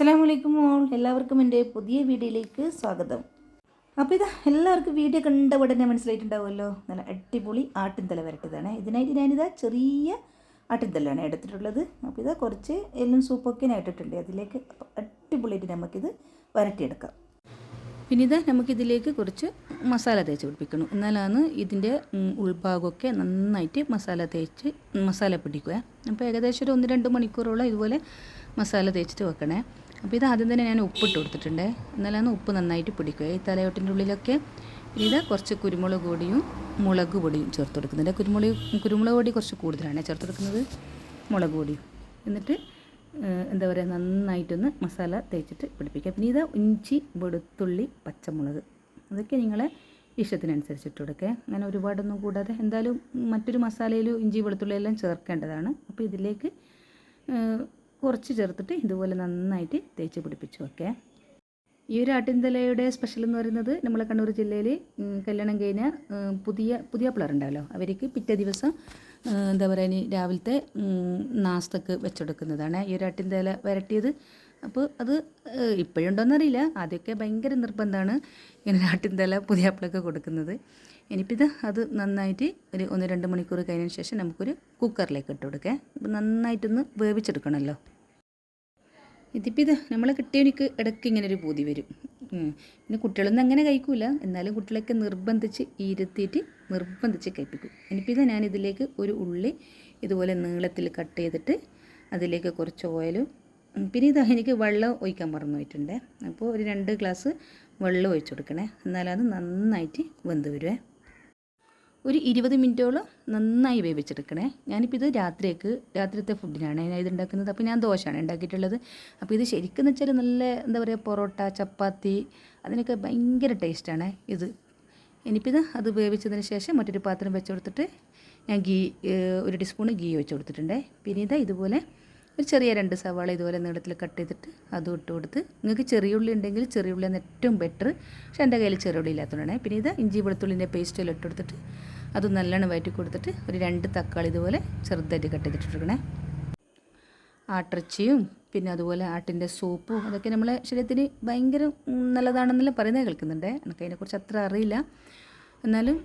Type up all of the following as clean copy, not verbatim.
അസ്സലാമു ഓൾ, എല്ലാവർക്കും എൻ്റെ പുതിയ വീഡിയോയിലേക്ക് സ്വാഗതം. അപ്പോൾ ഇതാ എല്ലാവർക്കും വീഡിയോ കണ്ട ഉടനെ മനസ്സിലായിട്ടുണ്ടാവുമല്ലോ, നല്ല അടിപൊളി ആട്ടിൻതല വരട്ടിയതാണ്. ഇതിനായിട്ട് ഞാനിതാ ചെറിയ ആട്ടിൻതലാണ് എടുത്തിട്ടുള്ളത്. അപ്പോൾ ഇതാ കുറച്ച് എല്ലും സൂപ്പൊക്കെ ഞാൻ ഇട്ടിട്ടുണ്ട്. അതിലേക്ക് അടിപൊളിയായിട്ട് നമുക്കിത് വരട്ടിയെടുക്കാം. പിന്നെ ഇതാ നമുക്കിതിലേക്ക് കുറച്ച് മസാല തേച്ച് പിടിപ്പിക്കണം. എന്നാലാണ് ഇതിൻ്റെ ഉൾഭാഗമൊക്കെ നന്നായിട്ട് മസാല പിടിക്കുക. അപ്പോൾ ഏകദേശം ഒരു 1-2 മണിക്കൂറോളം ഇതുപോലെ മസാല തേച്ചിട്ട് വെക്കണേ. അപ്പോൾ ഇത് ആദ്യം തന്നെ ഞാൻ ഉപ്പിട്ട് കൊടുത്തിട്ടുണ്ട്. എന്നാലാണ് ഉപ്പ് നന്നായിട്ട് പിടിക്കുക ഈ തലയോട്ടിൻ്റെ ഉള്ളിലൊക്കെ. പിന്നെ ഇത് കുറച്ച് കുരുമുളക് പൊടിയും മുളക് പൊടിയും ചേർത്ത് കൊടുക്കുന്നുണ്ട്. കുരുമുളക് പൊടി കുറച്ച് കൂടുതലാണ് ചേർത്ത് കൊടുക്കുന്നത്, മുളക് പൊടിയും. എന്നിട്ട് എന്താ പറയുക, നന്നായിട്ടൊന്ന് മസാല തേച്ചിട്ട് പിടിപ്പിക്കുക. പിന്നെ ഇത് ഇഞ്ചി, വെളുത്തുള്ളി, പച്ചമുളക് അതൊക്കെ നിങ്ങളെ ഇഷ്ടത്തിനനുസരിച്ചിട്ട് കൊടുക്കുക. അങ്ങനെ ഒരുപാടൊന്നും കൂടാതെ എന്തായാലും മറ്റൊരു മസാലയിൽ ഇഞ്ചി വെളുത്തുള്ളി എല്ലാം ചേർക്കേണ്ടതാണ്. അപ്പോൾ ഇതിലേക്ക് കുറച്ച് ചേർത്തിട്ട് ഇതുപോലെ നന്നായിട്ട് തേച്ച് പിടിപ്പിച്ച് വെക്കുക. ഈ ഒരു ആട്ടിൻതലയുടെ സ്പെഷ്യൽ എന്ന് പറയുന്നത് നമ്മളെ കണ്ണൂർ ജില്ലയിൽ കല്യാണം കഴിഞ്ഞ പുതിയ പിള്ളേരുണ്ടാവല്ലോ, അവർക്ക് പിറ്റേ ദിവസം എന്താ പറയുക രാവിലത്തെ നാസ്തക്ക് വെച്ചെടുക്കുന്നതാണ് ഈ ഒരു ആട്ടിൻതല വരട്ടിയത്. അപ്പോൾ അത് ഇപ്പോഴുണ്ടോയെന്നറിയില്ല, ആദ്യമൊക്കെ ഭയങ്കര നിർബന്ധമാണ് ഇങ്ങനെ ആട്ടിൻതല പുതിയാപ്പിളൊക്കെ കൊടുക്കുന്നത്. ഇനിയിപ്പോൾ അത് നന്നായിട്ട് ഒരു 1-2 മണിക്കൂർ കഴിഞ്ഞതിന് ശേഷം നമുക്കൊരു കുക്കറിലേക്ക് ഇട്ട് കൊടുക്കുക. അപ്പോൾ നന്നായിട്ടൊന്ന് വേവിച്ചെടുക്കണമല്ലോ. ഇതിപ്പോൾ നമ്മളെ കിട്ടിയവനിക്ക് ഇടയ്ക്ക് ഇങ്ങനെ ഒരു പൂതി വരും. പിന്നെ കുട്ടികളൊന്നും അങ്ങനെ കഴിക്കൂല, എന്നാലും കുട്ടികളൊക്കെ നിർബന്ധിച്ച് കഴിപ്പിക്കും. ഇനിയിപ്പോൾ ഞാനിതിലേക്ക് ഒരു ഉള്ളി ഇതുപോലെ നീളത്തിൽ കട്ട് ചെയ്തിട്ട് അതിലേക്ക് കുറച്ച് ഓയിലും, പിന്നെ എനിക്ക് വെള്ളം ഒഴിക്കാൻ മറന്നു പോയിട്ടുണ്ട്. അപ്പോൾ ഒരു 2 ഗ്ലാസ് വെള്ളം ഒഴിച്ചു കൊടുക്കണേ, എന്നാലത് നന്നായിട്ട് വെന്ത് വരുവേ. ഒരു 20 മിനിറ്റോളം നന്നായി വേവിച്ചെടുക്കണേ. ഞാനിപ്പോൾ ഇത് രാത്രിയത്തെ ഫുഡിനാണ് ഞാൻ ഇത് ഉണ്ടാക്കുന്നത്. അപ്പോൾ ഞാൻ ദോശയാണ് ഉണ്ടാക്കിയിട്ടുള്ളത്. അപ്പോൾ ഇത് ശരിക്കും വെച്ചാൽ നല്ല എന്താ പറയുക, പൊറോട്ട, ചപ്പാത്തി അതിനൊക്കെ ഭയങ്കര ടേസ്റ്റാണ് ഇത്. ഇനിയിപ്പോൾ അത് വേവിച്ചതിന് ശേഷം മറ്റൊരു പാത്രം വെച്ച് കൊടുത്തിട്ട് ഞാൻ ഒരു ടീസ്പൂൺ ഗീ ഒഴിച്ച് കൊടുത്തിട്ടുണ്ട്. പിന്നെ ഇതുപോലെ ഒരു ചെറിയ 2 സവാള ഇതുപോലെ നീളത്തിൽ കട്ട് ചെയ്തിട്ട് അതും ഇട്ട് കൊടുത്ത്, നിങ്ങൾക്ക് ചെറിയ ഉള്ളി ഉണ്ടെങ്കിൽ ചെറിയ ഉള്ളിയാണ് ഏറ്റവും ബെറ്റർ. പക്ഷേ എൻ്റെ കയ്യിൽ ചെറിയ ഉള്ളി ഇല്ലാത്തതുകൊണ്ടാണ്. പിന്നെ ഇഞ്ചി വെളുത്തുള്ളിൻ്റെ പേസ്റ്റെല്ലാം ഇട്ട് കൊടുത്തിട്ട് അത് നല്ലോണം വഴറ്റി കൊടുത്തിട്ട് ഒരു 2 തക്കാളി ഇതുപോലെ ചെറുതായിട്ട് കട്ട് ചെയ്തിട്ടിരിക്കണേ. ആട്ടിറച്ചിയും പിന്നെ അതുപോലെ ആട്ടിൻ്റെ സൂപ്പും അതൊക്കെ നമ്മളെ ശരീരത്തിന് ഭയങ്കര നല്ലതാണെന്നെല്ലാം പറയുന്നത് കേൾക്കുന്നുണ്ട്. എനിക്ക് അതിനെക്കുറിച്ച് അത്ര അറിയില്ല, എന്നാലും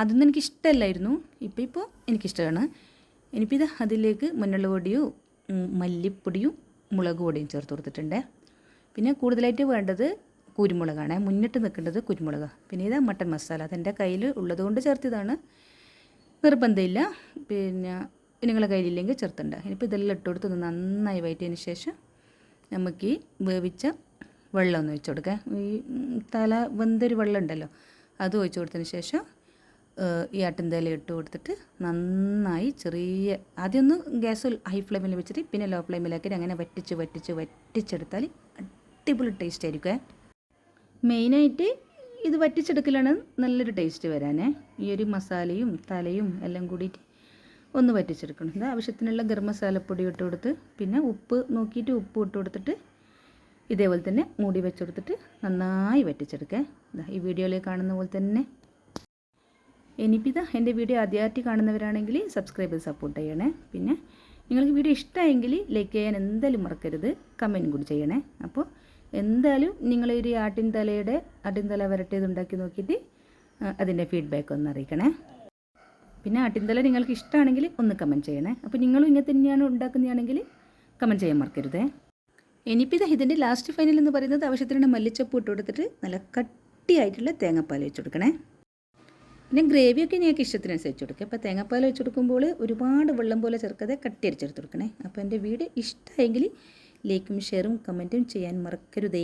അതൊന്നും എനിക്കിഷ്ടമല്ലായിരുന്നു. ഇപ്പോൾ എനിക്കിഷ്ടമാണ്. ഇനിയിപ്പോൾ അതിലേക്ക് മഞ്ഞൾ പൊടിയും മല്ലിപ്പൊടിയും മുളക് പൊടിയും ചേർത്ത് കൊടുത്തിട്ടുണ്ട്. പിന്നെ കൂടുതലായിട്ട് വേണ്ടത് കുരുമുളകാണ്, മുന്നിട്ട് നിൽക്കേണ്ടത് കുരുമുളകാണ്. പിന്നെ മട്ടൻ മസാല അതെൻ്റെ കയ്യിൽ ഉള്ളതുകൊണ്ട് ചേർത്തതാണ്, നിർബന്ധമില്ല. പിന്നെ നിങ്ങളെ കയ്യിലില്ലെങ്കിൽ ചേർത്തുണ്ട്. ഇനിയിപ്പോൾ ഇതെല്ലാം ഇട്ട് കൊടുത്ത് നന്നായി വഴറ്റിയതിന് ശേഷം നമുക്ക് ഈ വേവിച്ച വെള്ളം ഒന്ന് ഒഴിച്ച് കൊടുക്കുക. ഈ തല വെന്തൊരു വെള്ളം ഉണ്ടല്ലോ, അത് ഒഴിച്ച് കൊടുത്തതിന് ശേഷം ഈ ആട്ടിൻതല ഇട്ട് കൊടുത്തിട്ട് നന്നായി ആദ്യമൊന്ന് ഗ്യാസ് ഹൈ ഫ്ലെയിമിൽ വെച്ചിട്ട് പിന്നെ ലോ ഫ്ലെയിമിലാക്കി അങ്ങനെ വറ്റിച്ചെടുത്താൽ അടിപൊളി ടേസ്റ്റ് ആയിരിക്കും. മെയിനായിട്ട് ഇത് വറ്റിച്ചെടുക്കലാണ് നല്ലൊരു ടേസ്റ്റ് വരാനേ. ഈ ഒരു മസാലയും തലയും എല്ലാം കൂടിയിട്ട് ഒന്ന് വറ്റിച്ചെടുക്കണം. ഇത് ആവശ്യത്തിനുള്ള ഗരം മസാലപ്പൊടി ഇട്ട് കൊടുത്ത് പിന്നെ ഉപ്പ് നോക്കിയിട്ട് ഉപ്പ് ഇട്ട് കൊടുത്തിട്ട് ഇതേപോലെ തന്നെ മൂടി വെച്ച് കൊടുത്തിട്ട് നന്നായി വറ്റിച്ചെടുക്കുക. ഈ വീഡിയോയിൽ കാണുന്ന പോലെ തന്നെ. ഇനിയിപ്പോൾ എൻ്റെ വീഡിയോ ആദ്യമായിട്ട് കാണുന്നവരാണെങ്കിൽ സബ്സ്ക്രൈബ് ചെയ്ത് സപ്പോർട്ട് ചെയ്യണേ. പിന്നെ നിങ്ങൾക്ക് വീഡിയോ ഇഷ്ടമായെങ്കിൽ ലൈക്ക് ചെയ്യാൻ എന്തായാലും മറക്കരുത്, കമൻറ്റും കൂടി ചെയ്യണേ. അപ്പോൾ എന്തായാലും നിങ്ങളൊരു ആട്ടിൻതല വരട്ടിയത് ഉണ്ടാക്കി നോക്കിയിട്ട് അതിൻ്റെ ഫീഡ്ബാക്ക് ഒന്ന് അറിയിക്കണേ. പിന്നെ ആട്ടിൻതല നിങ്ങൾക്ക് ഇഷ്ടമാണെങ്കിൽ ഒന്ന് കമൻറ്റ് ചെയ്യണേ. അപ്പോൾ നിങ്ങളും ഇങ്ങനെ തന്നെയാണ് ഉണ്ടാക്കുന്നതാണെങ്കിൽ കമൻറ്റ് ചെയ്യാൻ മറക്കരുതേ. ഇനിയിപ്പോൾ ഇതിൻ്റെ ലാസ്റ്റ് ഫൈനൽ എന്ന് പറയുന്നത് ആവശ്യത്തിനുള്ള മല്ലിച്ചപ്പ് ഇട്ട് കൊടുത്തിട്ട് നല്ല കട്ടിയായിട്ടുള്ള തേങ്ങാപ്പാൽ വെച്ച് കൊടുക്കണേ. പിന്നെ ഗ്രേവിയൊക്കെ നിങ്ങൾക്ക് ഇഷ്ടത്തിനനുസരിച്ച് കൊടുക്കുക. അപ്പോൾ തേങ്ങാപ്പാൽ വെച്ച് കൊടുക്കുമ്പോൾ ഒരുപാട് വെള്ളം പോലെ ചേർക്കാതെ കട്ടിയരിച്ചെടുത്ത് കൊടുക്കണേ. അപ്പോൾ എൻ്റെ വീഡിയോ ഇഷ്ടമായെങ്കിൽ ലൈക്കും ഷെയറും കമൻറ്റും ചെയ്യാൻ മറക്കരുതേ.